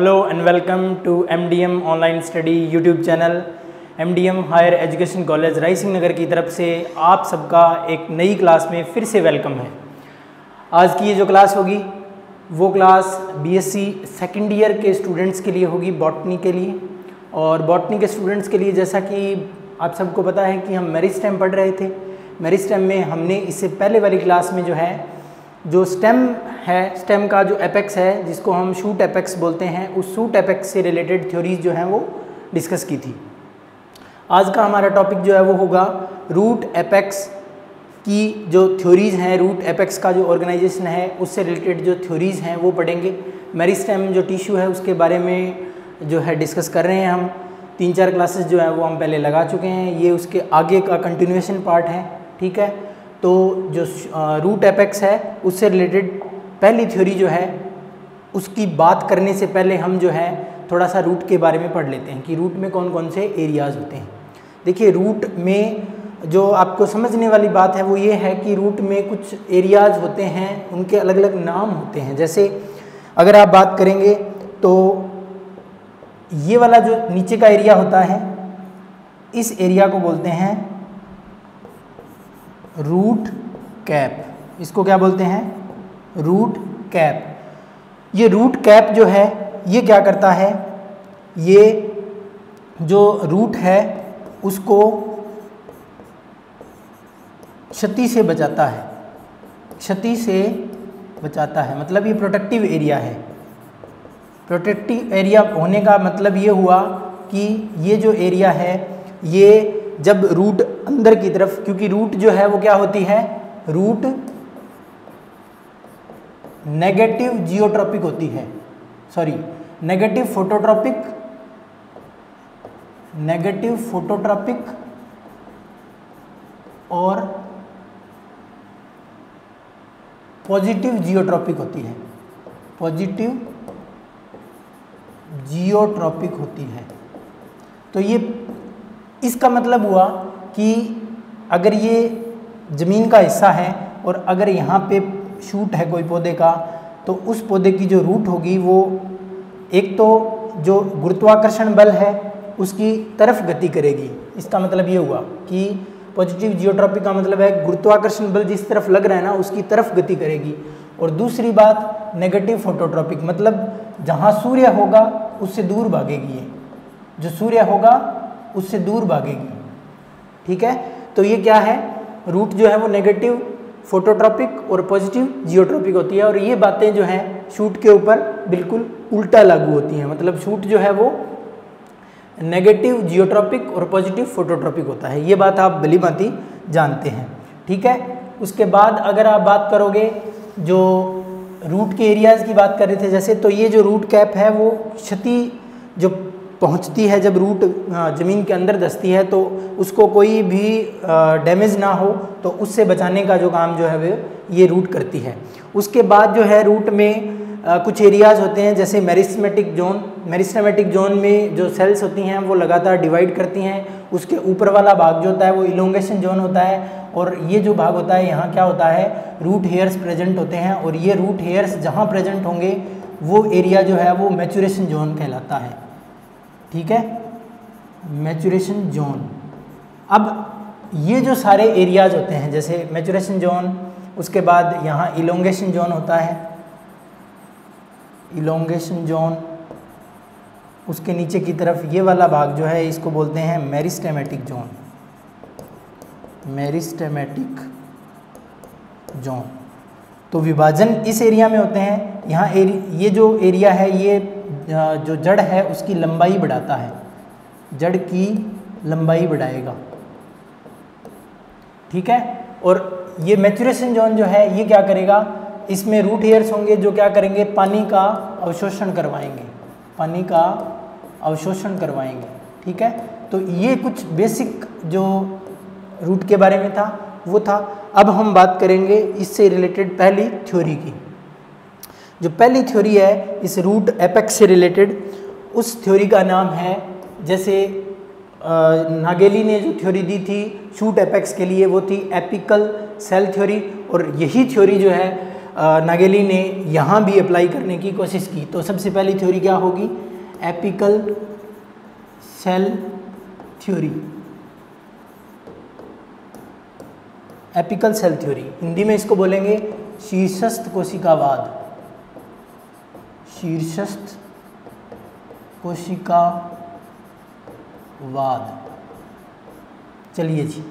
Hello and welcome to MDM online study YouTube channel. MDM higher education college Raisinghnagar की तरफ से आप सबका एक नई क्लास में फिर से वेलकम है। आज की ये जो क्लास होगी वो क्लास BSc सेकेंड ईयर के स्टूडेंट्स के लिए होगी, बॉटनी के लिए। और बॉटनी के स्टूडेंट्स के लिए जैसा कि आप सबको पता है कि हम मेरिस्टेम पढ़ रहे थे। मेरिस्टेम में हमने इससे पहले वाली क्लास में जो स्टेम है, स्टेम का जो एपेक्स है जिसको हम शूट एपेक्स बोलते हैं, उस शूट एपेक्स से रिलेटेड थ्योरीज जो हैं वो डिस्कस की थी। आज का हमारा टॉपिक जो है वो होगा रूट एपेक्स की जो थ्योरीज हैं, रूट एपेक्स का जो ऑर्गेनाइजेशन है उससे रिलेटेड जो थ्योरीज हैं वो पढ़ेंगे। मेरिस्टेम जो टिश्यू है उसके बारे में जो है डिस्कस कर रहे हैं हम। 3-4 क्लासेस जो है वो हम पहले लगा चुके हैं, ये उसके आगे का कंटिन्यूएशन पार्ट है, ठीक है। तो जो रूट एपेक्स है उससे रिलेटेड पहली थ्योरी जो है उसकी बात करने से पहले हम जो है थोड़ा सा रूट के बारे में पढ़ लेते हैं कि रूट में कौन कौन से एरियाज़ होते हैं। देखिए, रूट में जो आपको समझने वाली बात है वो ये है कि रूट में कुछ एरियाज़ होते हैं, उनके अलग अलग नाम होते हैं। जैसे अगर आप बात करेंगे तो ये वाला जो नीचे का एरिया होता है, इस एरिया को बोलते हैं रूट कैप। इसको क्या बोलते हैं? Root cap. ये रूट कैप जो है ये क्या करता है, ये जो रूट है उसको क्षति से बचाता है, क्षति से बचाता है। मतलब ये प्रोटेक्टिव एरिया है। प्रोटेक्टिव एरिया होने का मतलब ये हुआ कि ये जो एरिया है ये जब रूट अंदर की तरफ, क्योंकि रूट जो है वो क्या होती है, रूट नेगेटिव जियोट्रॉपिक होती है, sorry negative phototropic, negative phototropic और पॉजिटिव जियोट्रॉपिक होती है, पॉजिटिव जियोट्रॉपिक होती है। तो ये इसका मतलब हुआ कि अगर ये ज़मीन का हिस्सा है और अगर यहाँ पे शूट है कोई पौधे का, तो उस पौधे की जो रूट होगी वो एक तो जो गुरुत्वाकर्षण बल है उसकी तरफ गति करेगी। इसका मतलब ये हुआ कि पॉजिटिव जियोट्रॉपिक का मतलब है गुरुत्वाकर्षण बल जिस तरफ लग रहा है ना उसकी तरफ गति करेगी। और दूसरी बात नेगेटिव फोटोट्रॉपिक, मतलब जहाँ सूर्य होगा उससे दूर भागेगी, ये जो सूर्य होगा उससे दूर भागेगी, ठीक है। तो ये क्या है, रूट जो है वो नेगेटिव फोटोट्रॉपिक और पॉजिटिव जियोट्रॉपिक होती है। और ये बातें जो हैं शूट के ऊपर बिल्कुल उल्टा लागू होती हैं। मतलब शूट जो है वो नेगेटिव जियोट्रॉपिक और पॉजिटिव फोटोट्रॉपिक होता है, ये बात आप भली भांति जानते हैं, ठीक है। उसके बाद अगर आप बात करोगे जो रूट के एरियाज़ की बात कर रहे थे जैसे, तो ये जो रूट कैप है वो क्षति जो पहुंचती है जब रूट ज़मीन के अंदर धंसती है तो उसको कोई भी डैमेज ना हो तो उससे बचाने का जो काम जो है वो ये रूट करती है। उसके बाद जो है रूट में कुछ एरियाज़ होते हैं जैसे मेरिस्टेमेटिक जोन। मेरिस्टेमेटिक जोन में जो सेल्स होती हैं वो लगातार डिवाइड करती हैं। उसके ऊपर वाला भाग जो होता है वो इलोंगेशन जोन होता है। और ये जो भाग होता है यहाँ क्या होता है, रूट हेयर्स प्रेजेंट होते हैं। और ये रूट हेयर्स जहाँ प्रेजेंट होंगे वो एरिया जो है वो मैचुरेशन जोन कहलाता है, ठीक है, मैचुरेशन जोन। अब ये जो सारे एरियाज होते हैं जैसे मैचुरेशन जोन, उसके बाद यहाँ इलोंगेशन जोन होता है, इलोंगेशन जोन, उसके नीचे की तरफ ये वाला भाग जो है इसको बोलते हैं मेरिस्टेमेटिक जोन, मेरिस्टेमेटिक जोन। तो विभाजन इस एरिया में होते हैं। यहाँ ये जो एरिया है ये जो जड़ है उसकी लंबाई बढ़ाता है, जड़ की लंबाई बढ़ाएगा, ठीक है। और ये मैचुरेशन जोन जो है ये क्या करेगा, इसमें रूट हेयर्स होंगे जो क्या करेंगे, पानी का अवशोषण करवाएंगे, पानी का अवशोषण करवाएंगे, ठीक है। तो ये कुछ बेसिक जो रूट के बारे में था वो था। अब हम बात करेंगे इससे रिलेटेड पहली थ्योरी की। जो पहली थ्योरी है इस रूट एपेक्स से रिलेटेड, उस थ्योरी का नाम है, जैसे नागेली ने जो थ्योरी दी थी शूट एपेक्स के लिए वो थी एपिकल सेल थ्योरी। और यही थ्योरी जो है नागेली ने यहाँ भी अप्लाई करने की कोशिश की। तो सबसे पहली थ्योरी क्या होगी? Apical cell theory. Apical cell theory, Hindi में इसको बोलेंगे शीर्षस्थ कोशिकावाद। शीर्षस्थ कोशिकावाद। चलिए जी,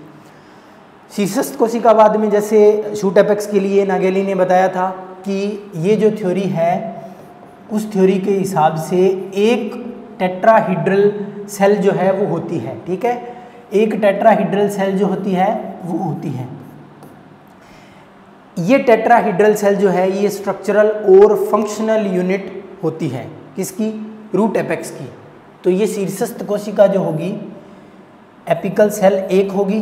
शीर्षस्थ कोशिकावाद में जैसे शूट एपेक्स के लिए नागेली ने बताया था कि ये जो थ्योरी है उस थ्योरी के हिसाब से एक टेट्राहीड्रल सेल जो है वो होती है, ठीक है। एक टेट्राहीड्रल सेल जो होती है वो होती है। ये टेट्राहीड्रल सेल जो है ये स्ट्रक्चरल और फंक्शनल यूनिट होती है किसकी? रूट एपेक्स की। तो ये शीर्षस्थ कोशिका जो होगी एपिकल सेल एक होगी।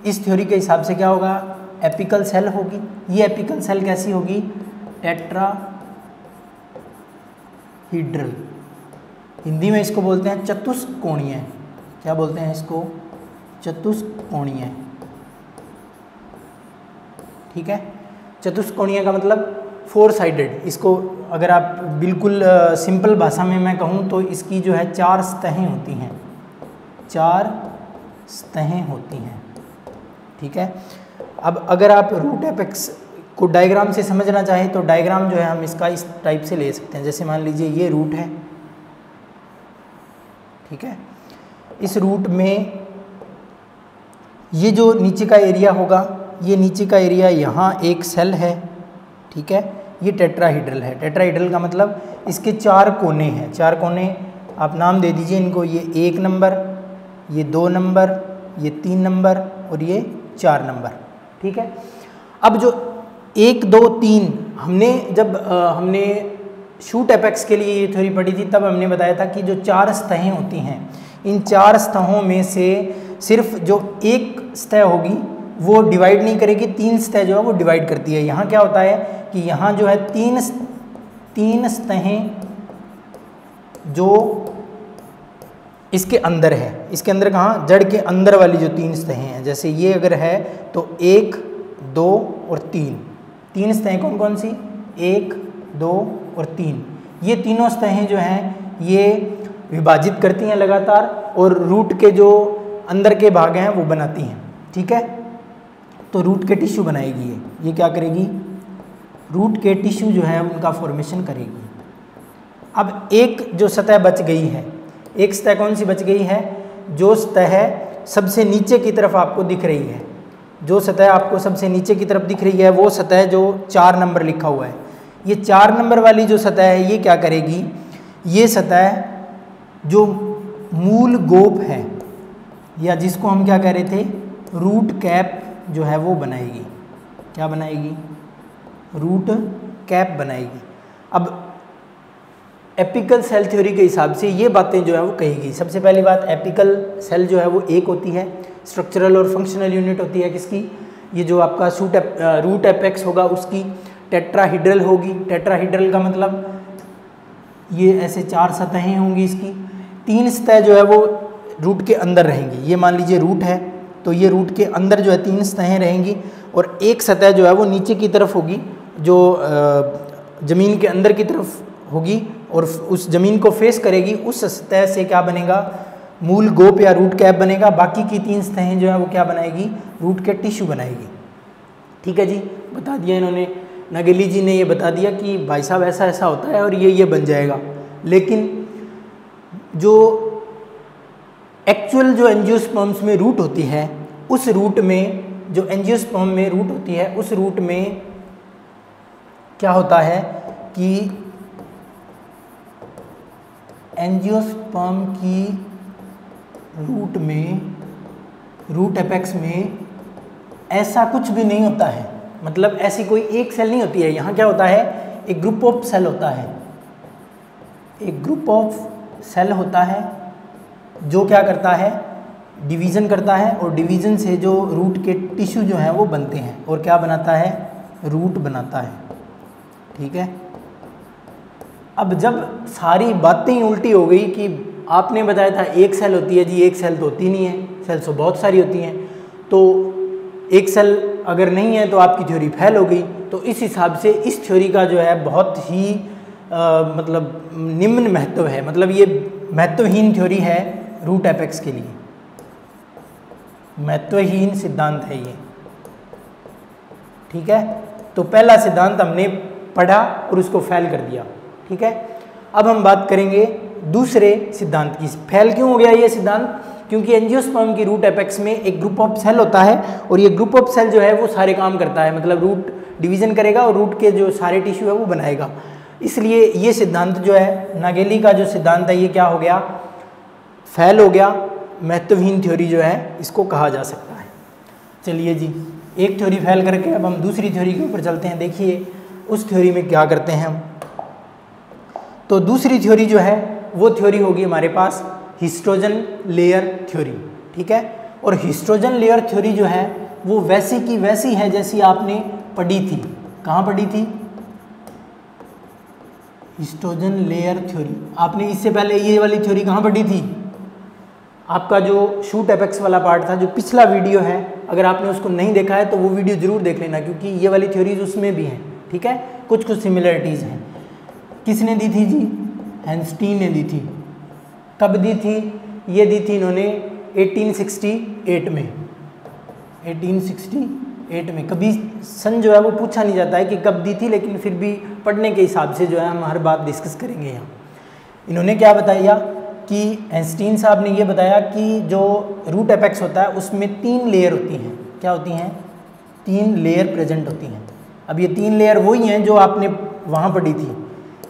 इस थ्योरी के हिसाब से क्या होगा? एपिकल सेल होगी। ये एपिकल सेल कैसी होगी? टेट्राहीड्रल। हिंदी में इसको बोलते हैं चतुष्कोणीय। क्या बोलते हैं इसको? चतुष्कोणीय, ठीक है। चतुष्कोणीय का मतलब फोर साइडेड। इसको अगर आप बिल्कुल सिंपल भाषा में मैं कहूँ तो इसकी जो है 4 सतहें होती हैं। 4 सतहें होती हैं, ठीक है। अब अगर आप रूट एपेक्स को डायग्राम से समझना चाहें तो डायग्राम जो है हम इसका इस टाइप से ले सकते हैं। जैसे मान लीजिए ये रूट है, ठीक है। इस रूट में ये जो नीचे का एरिया होगा, ये नीचे का एरिया यहाँ एक सेल है, ठीक है। ये टेट्राहीड्रल है। टेट्राहीड्रल का मतलब इसके 4 कोने हैं। 4 कोने आप नाम दे दीजिए इनको। ये 1 नंबर, ये 2 नंबर, ये 3 नंबर और ये 4 नंबर, ठीक है। अब जो 1, 2, 3 हमने शूट एपेक्स के लिए ये थ्योरी पढ़ी थी, तब हमने बताया था कि जो 4 सतहें होती हैं, इन 4 सतहों में से सिर्फ जो एक सतह होगी वो डिवाइड नहीं करेगी, 3 सतह जो है वो डिवाइड करती है। यहाँ क्या होता है कि यहाँ जो है तीन सतहें जो इसके अंदर है। इसके अंदर कहाँ? जड़ के अंदर वाली जो 3 सतहें हैं। जैसे ये अगर है तो 1, 2 और 3। 3 सतहें कौन कौन सी? 1, 2 और 3। ये तीनों सतहें जो हैं ये विभाजित करती हैं लगातार और रूट के जो अंदर के भाग हैं वो बनाती हैं, ठीक है। तो रूट के टिश्यू बनाएगी ये क्या करेगी? रूट के टिश्यू जो है उनका फॉर्मेशन करेगी। अब एक जो सतह बच गई है, एक सतह कौन सी बच गई है? जो सतह सबसे नीचे की तरफ आपको दिख रही है, जो सतह आपको सबसे नीचे की तरफ दिख रही है वो सतह जो 4 नंबर लिखा हुआ है, ये 4 नंबर वाली जो सतह है ये क्या करेगी? ये सतह जो मूल गोप है या जिसको हम क्या कह रहे थे? रूट कैप जो है वो बनाएगी। क्या बनाएगी? रूट कैप बनाएगी। अब एपिकल सेल थ्योरी के हिसाब से ये बातें जो है वो कहेगी। सबसे पहली बात, एपिकल सेल जो है वो एक होती है, स्ट्रक्चरल और फंक्शनल यूनिट होती है किसकी? ये जो आपका रूट एपेक्स होगा उसकी। टेट्राहीड्रल होगी। टेट्राहीड्रल का मतलब ये ऐसे 4 सतहें होंगी इसकी। 3 सतह जो है वो रूट के अंदर रहेंगी। ये मान लीजिए रूट है तो ये रूट के अंदर जो है 3 सतहें रहेंगी और एक सतह जो है वो नीचे की तरफ होगी, जो ज़मीन के अंदर की तरफ होगी और उस ज़मीन को फेस करेगी। उस सतह से क्या बनेगा? मूल गोप या रूट कैप बनेगा। बाकी की 3 सतहें जो है वो क्या बनाएगी? रूट के टिश्यू बनाएगी, ठीक है जी। बता दिया इन्होंने, नागेली जी ने ये बता दिया कि भाई साहब ऐसा ऐसा होता है और ये बन जाएगा। लेकिन जो एक्चुअल जो एंजियोस्पर्म्स में रूट होती है, उस रूट में जो एंजियोस्पर्म में रूट होती है उस रूट में क्या होता है कि एंजियोस्पर्म की रूट में, रूट एपेक्स में ऐसा कुछ भी नहीं होता है। मतलब ऐसी कोई एक सेल नहीं होती है। यहाँ क्या होता है? एक ग्रुप ऑफ सेल होता है। एक ग्रुप ऑफ सेल होता है जो क्या करता है? डिवीज़न करता है और डिवीज़न से जो रूट के टिश्यू जो हैं वो बनते हैं और क्या बनाता है? रूट बनाता है, ठीक है। अब जब सारी बातें ही उल्टी हो गई कि आपने बताया था एक सेल होती है जी, एक सेल तो होती नहीं है, सेल तो बहुत सारी होती हैं, तो एक सेल अगर नहीं है तो आपकी थ्योरी फेल हो गई। तो इस हिसाब से इस थ्योरी का जो है बहुत ही मतलब निम्न महत्व है, मतलब ये महत्वहीन थ्योरी है रूट एपेक्स के लिए, महत्वहीन सिद्धांत है ये, ठीक है। तो पहला सिद्धांत हमने पढ़ा और उसको फेल कर दिया, ठीक है। अब हम बात करेंगे दूसरे सिद्धांत की। फेल क्यों हो गया ये सिद्धांत? क्योंकि एंजियोस्पर्म की रूट एपेक्स में एक ग्रुप ऑफ सेल होता है और ये ग्रुप ऑफ सेल जो है वो सारे काम करता है, मतलब रूट डिवीजन करेगा और रूट के जो सारे टिश्यू है वो बनाएगा। इसलिए ये सिद्धांत जो है, नागेली का जो सिद्धांत है, ये क्या हो गया? फेल हो गया। महत्वहीन थ्योरी जो है इसको कहा जा सकता है। चलिए जी, एक थ्योरी फेल करके अब हम दूसरी थ्योरी के ऊपर चलते हैं। देखिए उस थ्योरी में क्या करते हैं हम। तो दूसरी थ्योरी जो है वो थ्योरी होगी हमारे पास हिस्ट्रोजन लेयर थ्योरी, ठीक है। और हिस्ट्रोजन लेयर थ्योरी जो है वो वैसी की वैसी है जैसी आपने पढ़ी थी। कहाँ पढ़ी थी? हिस्ट्रोजन लेयर थ्योरी। आपने इससे पहले ये वाली थ्योरी कहाँ पढ़ी थी? आपका जो शूट एपेक्स वाला पार्ट था, जो पिछला वीडियो है, अगर आपने उसको नहीं देखा है तो वो वीडियो जरूर देख लेना, क्योंकि ये वाली थ्योरीज उसमें भी हैं, ठीक है। कुछ कुछ सिमिलरिटीज़ हैं। किसने दी थी जी? हैंस्टीन ने दी थी। कब दी थी? ये दी थी इन्होंने 1868 में। 1868 में। कभी सन जो है वो पूछा नहीं जाता है कि कब दी थी, लेकिन फिर भी पढ़ने के हिसाब से जो है हम हर बात डिस्कस करेंगे यहाँ। इन्होंने क्या बताया कि हैंस्टीन साहब ने ये बताया कि जो रूट एपेक्स होता है उसमें 3 लेयर होती हैं। क्या होती हैं? 3 लेयर प्रेजेंट होती हैं। अब ये 3 लेयर वही हैं जो आपने वहाँ पढ़ी थी।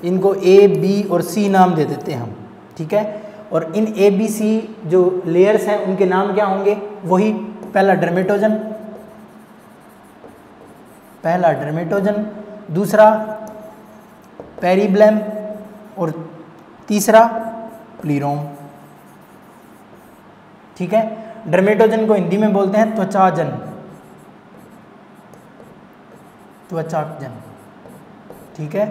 इनको A, B और C नाम दे देते हैं हम, ठीक है। और इन A, B, C जो लेयर्स हैं उनके नाम क्या होंगे? वही, पहला डर्मेटोजन, दूसरा पेरिब्लम और तीसरा प्लीरोम, ठीक है। डर्मेटोजन को हिंदी में बोलते हैं त्वचाजन, ठीक है।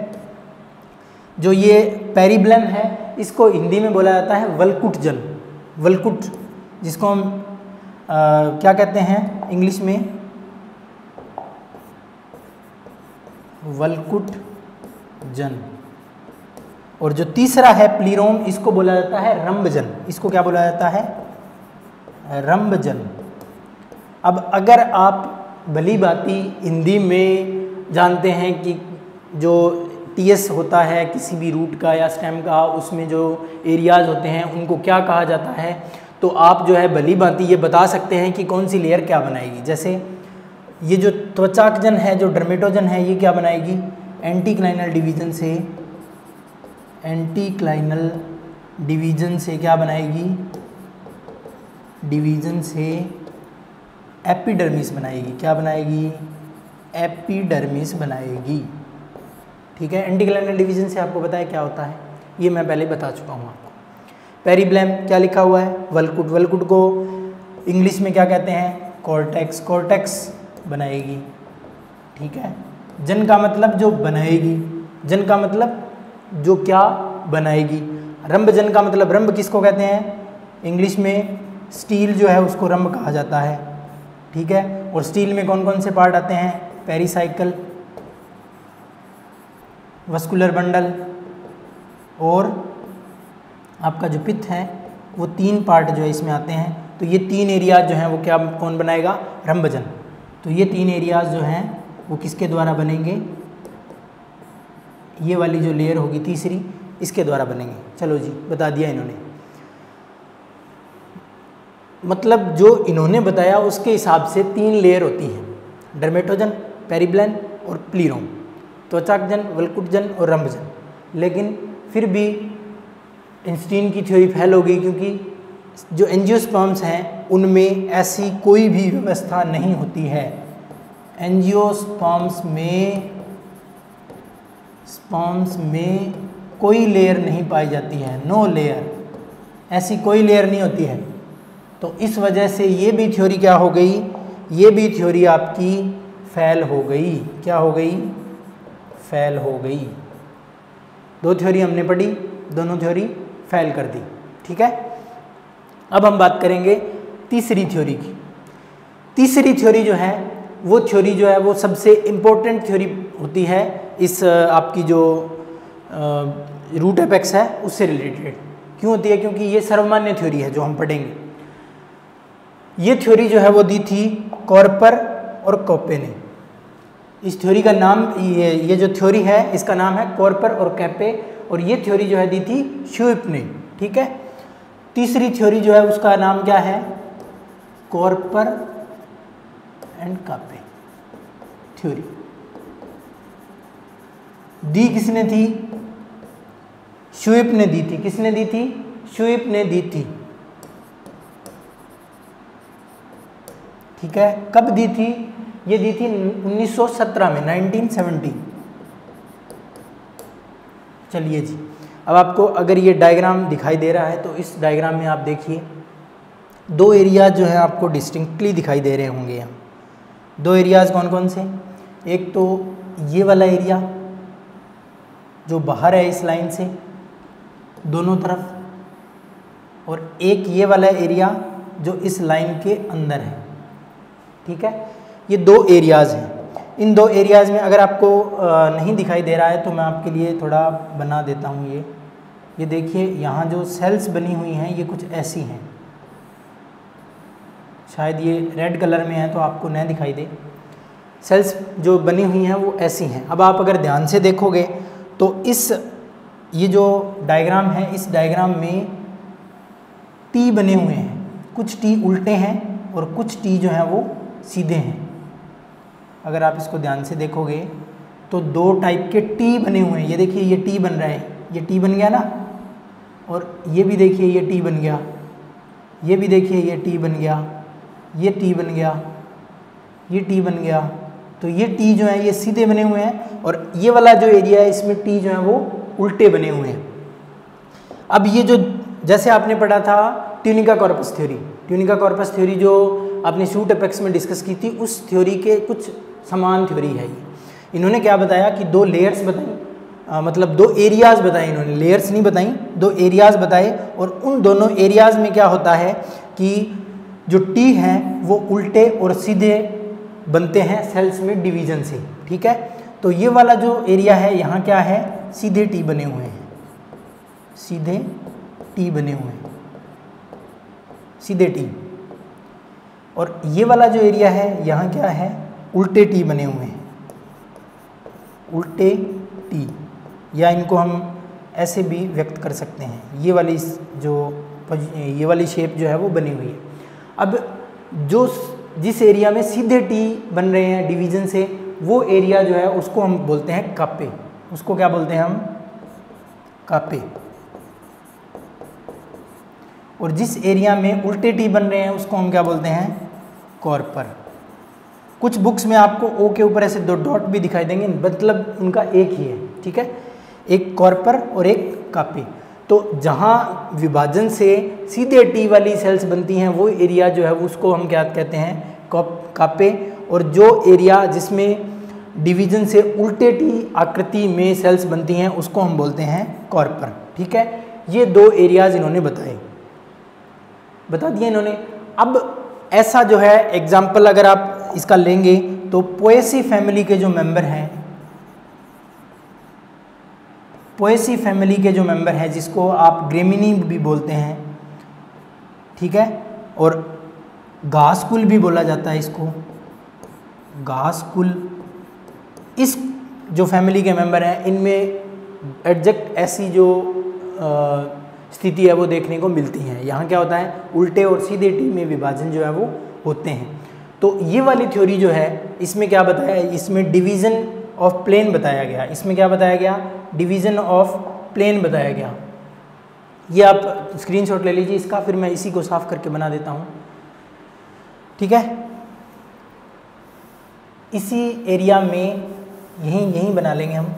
जो ये पेरिब्लम है इसको हिंदी में बोला जाता है वल्कुटजन, वल्कुट, जिसको हम क्या कहते हैं इंग्लिश में? वल्कुटजन। और जो तीसरा है प्लीरोम, इसको बोला जाता है रंबजन। इसको क्या बोला जाता है? रंबजन। अब अगर आप भली भांति हिंदी में जानते हैं कि जो टीएस होता है किसी भी रूट का या स्टेम का, उसमें जो एरियाज होते हैं उनको क्या कहा जाता है, तो आप जो है भली भांति ये बता सकते हैं कि कौन सी लेयर क्या बनाएगी। जैसे ये जो त्वचाजन है, जो डर्मेटोजन है, ये क्या बनाएगी? एंटीक्लाइनल डिवीजन से क्या बनाएगी? डिवीजन से एपिडर्मिस बनाएगी। क्या बनाएगी? एपिडर्मिस बनाएगी, ठीक है। एंटीक्लाइनल डिवीजन से आपको पता है क्या होता है, ये मैं पहले बता चुका हूँ आपको। पेरिब्लम क्या लिखा हुआ है? वल्कुट। वल्कुट को इंग्लिश में क्या कहते हैं? कॉर्टेक्स। कॉर्टेक्स बनाएगी, ठीक है। जन का मतलब जो बनाएगी, जन का मतलब जो क्या बनाएगी। रंबजन का मतलब, रंब किसको कहते हैं? इंग्लिश में स्टील जो है उसको रंब कहा जाता है, ठीक है। और स्टील में कौन कौन से पार्ट आते हैं? पेरिसाइकिल, वस्कुलर बंडल और आपका जो पित्त है, वो 3 पार्ट जो है इसमें आते हैं। तो ये 3 एरियाज जो हैं वो क्या, कौन बनाएगा? रंबजन। तो ये 3 एरियाज जो हैं वो किसके द्वारा बनेंगे? ये वाली जो लेयर होगी तीसरी, इसके द्वारा बनेंगे। चलो जी, बता दिया इन्होंने। मतलब जो इन्होंने बताया उसके हिसाब से 3 लेयर होती हैं, डर्मेटोजन, पेरिब्लम और प्लीरोम। त्वचाजन, वल्कुटजन और रंबजन। लेकिन फिर भी आइंस्टीन की थ्योरी फेल हो गई, क्योंकि जो एंजियोस्पर्म्स हैं उनमें ऐसी कोई भी व्यवस्था नहीं होती है। एंजियोस्पर्म्स में कोई लेयर नहीं पाई जाती है, नो लेयर, ऐसी कोई लेयर नहीं होती है। तो इस वजह से ये भी थ्योरी क्या हो गई? ये भी थ्योरी आपकी फेल हो गई। क्या हो गई? फेल हो गई। 2 थ्योरी हमने पढ़ी, दोनों थ्योरी फेल कर दी, ठीक है। अब हम बात करेंगे तीसरी थ्योरी की। तीसरी थ्योरी जो है वो थ्योरी जो है वो सबसे इम्पोर्टेंट थ्योरी होती है इस आपकी जो रूट एपेक्स है उससे रिलेटेड। क्यों होती है? क्योंकि ये सर्वमान्य थ्योरी है जो हम पढ़ेंगे। ये थ्योरी जो है वो दी थी कॉर्पर और कॉपे ने। इस थ्योरी का नाम ये जो थ्योरी है इसका नाम है कॉर्पर और कैपे, और ये थ्योरी जो है दी थी श्यूइप ने। ठीक है। तीसरी थ्योरी जो है उसका नाम क्या है? कॉर्पर एंड कैपे थ्योरी। दी किसने थी? श्यूइप ने दी थी। किसने दी थी? श्यूइप ने दी थी। ठीक है। कब दी थी? ये दी थी 1917 में, 1917। चलिए जी, अब आपको अगर ये डायग्राम दिखाई दे रहा है तो इस डायग्राम में आप देखिए दो एरिया जो है आपको डिस्टिंक्टली दिखाई दे रहे होंगे यहाँ। दो एरियाज कौन कौन से? एक तो ये वाला एरिया जो बाहर है इस लाइन से दोनों तरफ, और एक ये वाला एरिया जो इस लाइन के अंदर है। ठीक है। ये दो एरियाज़ हैं। इन दो एरियाज़ में अगर आपको नहीं दिखाई दे रहा है तो मैं आपके लिए थोड़ा बना देता हूँ। ये देखिए यहाँ जो सेल्स बनी हुई हैं ये कुछ ऐसी हैं। शायद ये रेड कलर में है तो आपको न दिखाई दे। सेल्स जो बनी हुई हैं वो ऐसी हैं। अब आप अगर ध्यान से देखोगे तो ये जो डायग्राम है इस डायग्राम में टी बने हुए हैं। कुछ टी उल्टे हैं और कुछ टी जो हैं वो सीधे हैं। अगर आप इसको ध्यान से देखोगे तो दो टाइप के टी बने हुए हैं। ये देखिए ये टी बन रहा है, ये टी बन गया ना, और ये भी देखिए ये टी बन गया, ये भी देखिए ये टी बन गया, ये टी बन गया, ये टी बन गया। तो ये टी जो है ये सीधे बने हुए हैं और ये वाला जो एरिया है इसमें टी जो है वो उल्टे बने हुए हैं। अब ये जो जैसे आपने पढ़ा था tunica corpus theory, tunica corpus theory जो आपने शूट एपेक्स में डिस्कस की थी, उस थ्योरी के कुछ समान थ्योरी है ये। इन्होंने क्या बताया कि दो लेयर्स बताई, मतलब दो एरियाज़ बताए इन्होंने, लेयर्स नहीं बताई, दो एरियाज़ बताए। और उन दोनों एरियाज़ में क्या होता है कि जो टी हैं वो उल्टे और सीधे बनते हैं सेल्स में डिवीजन से। ठीक है। तो ये वाला जो एरिया है यहाँ क्या है? सीधे टी बने हुए हैं, सीधे टी बने हुए हैं, सीधे टी। और ये वाला जो एरिया है यहाँ क्या है? उल्टे टी बने हुए हैं, उल्टे टी, या इनको हम ऐसे भी व्यक्त कर सकते हैं। ये वाली शेप जो है वो बनी हुई है। अब जिस एरिया में सीधे टी बन रहे हैं डिवीजन से, वो एरिया जो है उसको हम बोलते हैं कापे। उसको क्या बोलते हैं हम? कापे। और जिस एरिया में उल्टे टी बन रहे हैं उसको हम क्या बोलते हैं? कॉर्पर। कुछ बुक्स में आपको ओ के ऊपर ऐसे दो डॉट भी दिखाई देंगे, मतलब उनका एक ही है। ठीक है। एक कॉर्पर और एक कापे। तो जहाँ विभाजन से सीधे टी वाली सेल्स बनती हैं वो एरिया जो है उसको हम क्या कहते हैं? कापे। और जो एरिया जिसमें डिवीजन से उल्टे टी आकृति में सेल्स बनती हैं उसको हम बोलते हैं कॉर्पर। ठीक है। ये दो एरियाज इन्होंने बता दिए इन्होंने। अब ऐसा जो है एग्जाम्पल अगर आप इसका लेंगे तो पोएसी फैमिली के जो मेंबर हैं, पोएसी फैमिली के जो मेंबर हैं जिसको आप ग्रेमिनी भी बोलते हैं, ठीक है, और घास कुल भी बोला जाता है इसको, घास कुल, इस जो फैमिली के मेंबर हैं इनमें एग्जैक्ट ऐसी जो स्थिति है वो देखने को मिलती है। यहाँ क्या होता है? उल्टे और सीधे टी में विभाजन जो है वो होते हैं। तो ये वाली थ्योरी जो है इसमें क्या बताया? इसमें डिवीज़न ऑफ प्लेन बताया गया। इसमें क्या बताया गया? डिवीज़न ऑफ प्लेन बताया गया। ये आप स्क्रीनशॉट ले लीजिए इसका, फिर मैं इसी को साफ करके बना देता हूँ। ठीक है। इसी एरिया में यहीं बना लेंगे हम।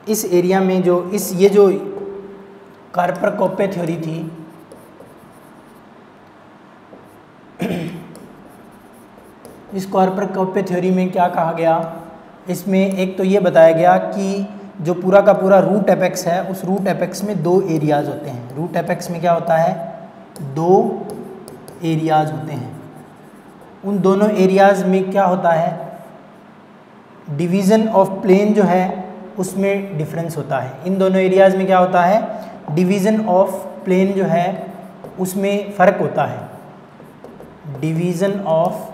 इस एरिया में जो ये जो कॉर्पर-कोप्पे थ्योरी थी, इस कॉर्पर-कोप्पे थ्योरी में क्या कहा गया? इसमें एक तो ये बताया गया कि जो पूरा का पूरा रूट एपेक्स है उस रूट एपेक्स में दो एरियाज होते हैं। रूट एपेक्स में क्या होता है? 2 एरियाज होते हैं। उन दोनों एरियाज में क्या होता है, डिवीज़न ऑफ प्लेन जो है उसमें डिफरेंस होता है। इन दोनों एरियाज में क्या होता है, डिवीज़न ऑफ प्लेन जो है उसमें फ़र्क होता है। डिवीज़न ऑफ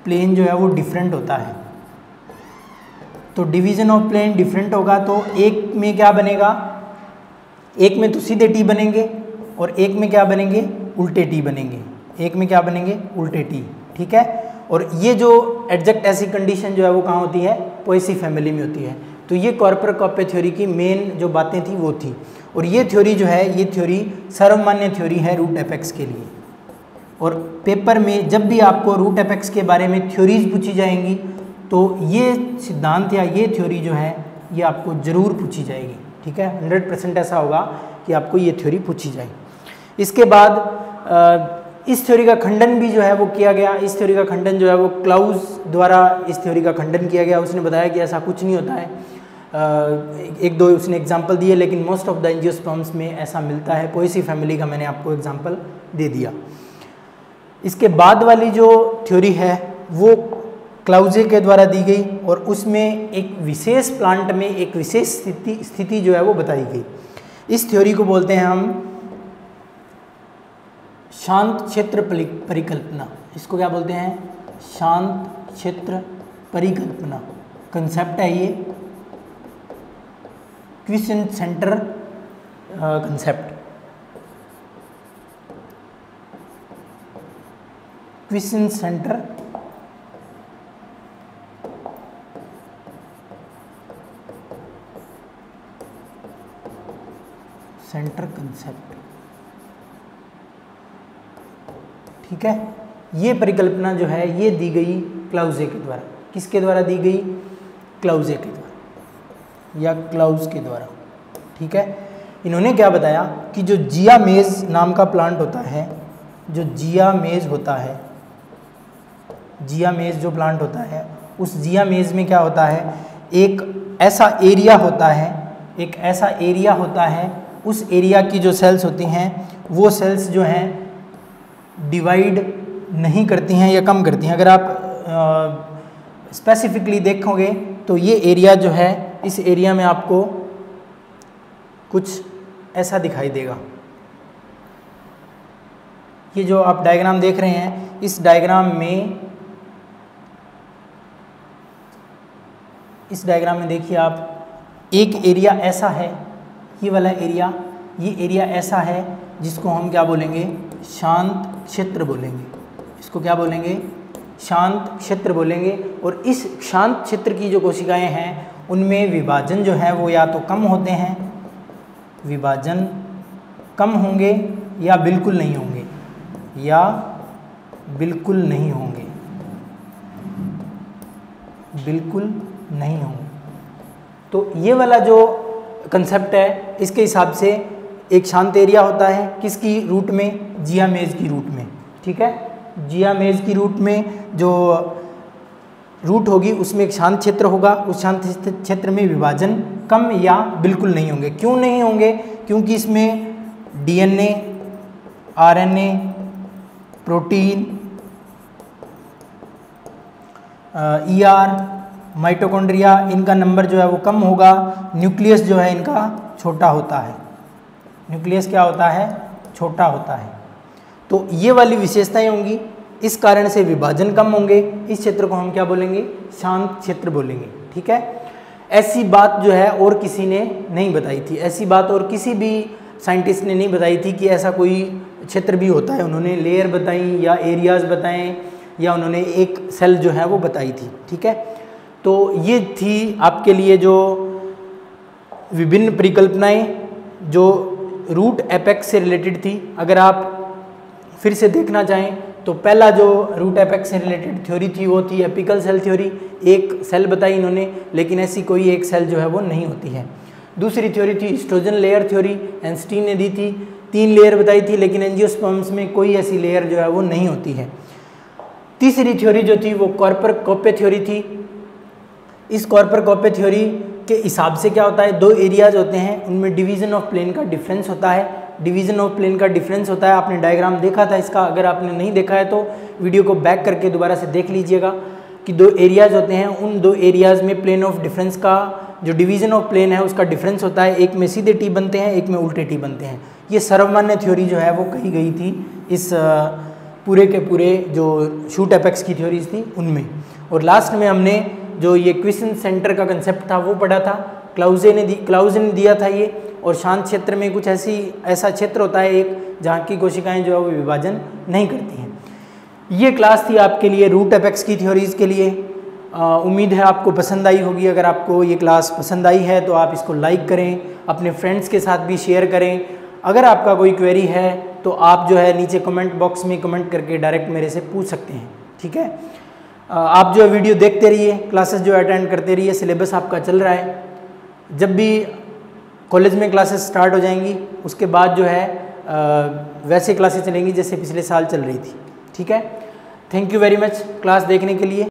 प्लेन जो है वो डिफरेंट होता है। तो डिवीज़न ऑफ प्लेन डिफरेंट होगा तो एक में क्या बनेगा, एक में तो सीधे टी बनेंगे और एक में क्या बनेंगे, उल्टे टी बनेंगे। एक में क्या बनेंगे, उल्टे टी, ठीक है। और ये जो एग्जैक्ट ऐसी कंडीशन जो है वो कहाँ होती है, पोएसी फैमिली में होती है। तो ये कॉर्पर-कॉप्पे थ्योरी की मेन जो बातें थी वो थी। और ये थ्योरी जो है, ये थ्योरी सर्वमान्य थ्योरी है रूट एपेक्स के लिए। और पेपर में जब भी आपको रूट एपेक्स के बारे में थ्योरीज पूछी जाएंगी तो ये सिद्धांत या ये थ्योरी जो है ये आपको ज़रूर पूछी जाएगी, ठीक है। 100% ऐसा होगा कि आपको ये थ्योरी पूछी जाएगी। इसके बाद इस थ्योरी का खंडन भी जो है वो किया गया। इस थ्योरी का खंडन जो है वो क्लाउज द्वारा इस थ्योरी का खंडन किया गया। उसने बताया कि ऐसा कुछ नहीं होता है। एक दो उसने एग्जाम्पल दिए, लेकिन मोस्ट ऑफ द एंजियोस्पर्म्स में ऐसा मिलता है। पोएसी फैमिली का मैंने आपको एग्जाम्पल दे दिया। इसके बाद वाली जो थ्योरी है वो क्लाउजे के द्वारा दी गई और उसमें एक विशेष प्लांट में एक विशेष स्थिति जो है वो बताई गई। इस थ्योरी को बोलते हैं हम शांत क्षेत्र परिकल्पना। इसको क्या बोलते हैं, शांत क्षेत्र परिकल्पना। कंसेप्ट है ये quiescent centre concept. Quiescent centre concept, ठीक है। ये परिकल्पना जो है ये दी गई क्लाउजे के द्वारा। किसके द्वारा दी गई, क्लाउजे के द्वारा या क्लाउज के द्वारा, ठीक है। इन्होंने क्या बताया कि जो जियामेज नाम का प्लांट होता है, जो जियामेज होता है, जियामेज जो प्लांट होता है, उस जियामेज में क्या होता है, एक ऐसा एरिया होता है, एक ऐसा एरिया होता है, उस एरिया की जो सेल्स होती हैं वो सेल्स जो हैं डिवाइड नहीं करती हैं या कम करती हैं। अगर आप स्पेसिफिकली देखोगे तो ये एरिया जो है, इस एरिया में आपको कुछ ऐसा दिखाई देगा। ये जो आप डायग्राम देख रहे हैं, इस डायग्राम में देखिए आप, एक एरिया ऐसा है, ये वाला एरिया, ये एरिया ऐसा है जिसको हम क्या बोलेंगे, शांत क्षेत्र बोलेंगे। इसको क्या बोलेंगे, शांत क्षेत्र बोलेंगे। और इस शांत क्षेत्र की जो कोशिकाएं हैं उनमें विभाजन जो है वो या तो कम होते हैं, विभाजन कम होंगे या बिल्कुल नहीं होंगे, या बिल्कुल नहीं होंगे, बिल्कुल नहीं होंगे। तो ये वाला जो कंसेप्ट है, इसके हिसाब से एक शांत एरिया होता है किसकी रूट में, जियामेज की रूट में, ठीक है। जियामेज की रूट में जो रूट होगी उसमें एक शांत क्षेत्र होगा। उस शांत क्षेत्र में विभाजन कम या बिल्कुल नहीं होंगे। क्यों नहीं होंगे, क्योंकि इसमें DNA, RNA, protein, ER, mitochondria, इनका नंबर जो है वो कम होगा। न्यूक्लियस जो है इनका छोटा होता है। न्यूक्लियस क्या होता है, छोटा होता है। तो ये वाली विशेषताएं होंगी, इस कारण से विभाजन कम होंगे। इस क्षेत्र को हम क्या बोलेंगे, शांत क्षेत्र बोलेंगे, ठीक है। ऐसी बात जो है और किसी ने नहीं बताई थी, ऐसी बात और किसी भी साइंटिस्ट ने नहीं बताई थी कि ऐसा कोई क्षेत्र भी होता है। उन्होंने लेयर बताई या एरियाज बताएं या उन्होंने एक सेल जो है वो बताई थी, ठीक है। तो ये थी आपके लिए जो विभिन्न परिकल्पनाएं जो रूट एपेक्स से रिलेटेड थी। अगर आप फिर से देखना चाहें तो पहला जो रूट एपेक्स से रिलेटेड थ्योरी थी वो थी एपिकल सेल थ्योरी। एक सेल बताई इन्होंने, लेकिन ऐसी कोई एक सेल जो है वो नहीं होती है। दूसरी थ्योरी थी स्ट्रोजन लेयर थ्योरी, एंस्टीन ने दी थी। 3 लेयर बताई थी, लेकिन एंजियोस्पर्म्स में कोई ऐसी लेयर जो है वो नहीं होती है। तीसरी थ्योरी जो थी वो कॉर्पर-कॉप्पे थ्योरी थी। इस कॉर्पर-कॉप्पे थ्योरी के हिसाब से क्या होता है, दो एरियाज होते हैं उनमें डिवीज़न ऑफ प्लेन का डिफरेंस होता है। डिवीज़न ऑफ प्लेन का डिफरेंस होता है, आपने डायग्राम देखा था इसका, अगर आपने नहीं देखा है तो वीडियो को बैक करके दोबारा से देख लीजिएगा कि दो एरियाज होते हैं, उन दो एरियाज़ में प्लेन ऑफ डिफरेंस का जो डिवीज़न ऑफ प्लेन है उसका डिफरेंस होता है, एक में सीधे टी बनते हैं, एक में उल्टे टी बनते हैं। ये सर्वमान्य थ्योरी जो है वो कही गई थी इस पूरे के पूरे जो शूट एपेक्स की थ्योरीज थी उनमें। और लास्ट में हमने जो ये क्विसेंट सेंटर का कंसेप्ट था वो पढ़ा था, क्लाउजे ने दिया था ये। और शांत क्षेत्र में कुछ ऐसा क्षेत्र होता है एक जहाँ की कोशिकाएं जो है वो विभाजन नहीं करती हैं। ये क्लास थी आपके लिए रूट एपेक्स की थ्योरीज़ के लिए। उम्मीद है आपको पसंद आई होगी। अगर आपको ये क्लास पसंद आई है तो आप इसको लाइक करें, अपने फ्रेंड्स के साथ भी शेयर करें। अगर आपका कोई क्वेरी है तो आप जो है नीचे कमेंट बॉक्स में कमेंट करके डायरेक्ट मेरे से पूछ सकते हैं, ठीक है। आप जो है वीडियो देखते रहिए, क्लासेस जो अटेंड करते रहिए, सिलेबस आपका चल रहा है। जब भी कॉलेज में क्लासेस स्टार्ट हो जाएंगी उसके बाद जो है वैसे क्लासेस चलेंगी जैसे पिछले साल चल रही थी, ठीक है। Thank you very much class देखने के लिए।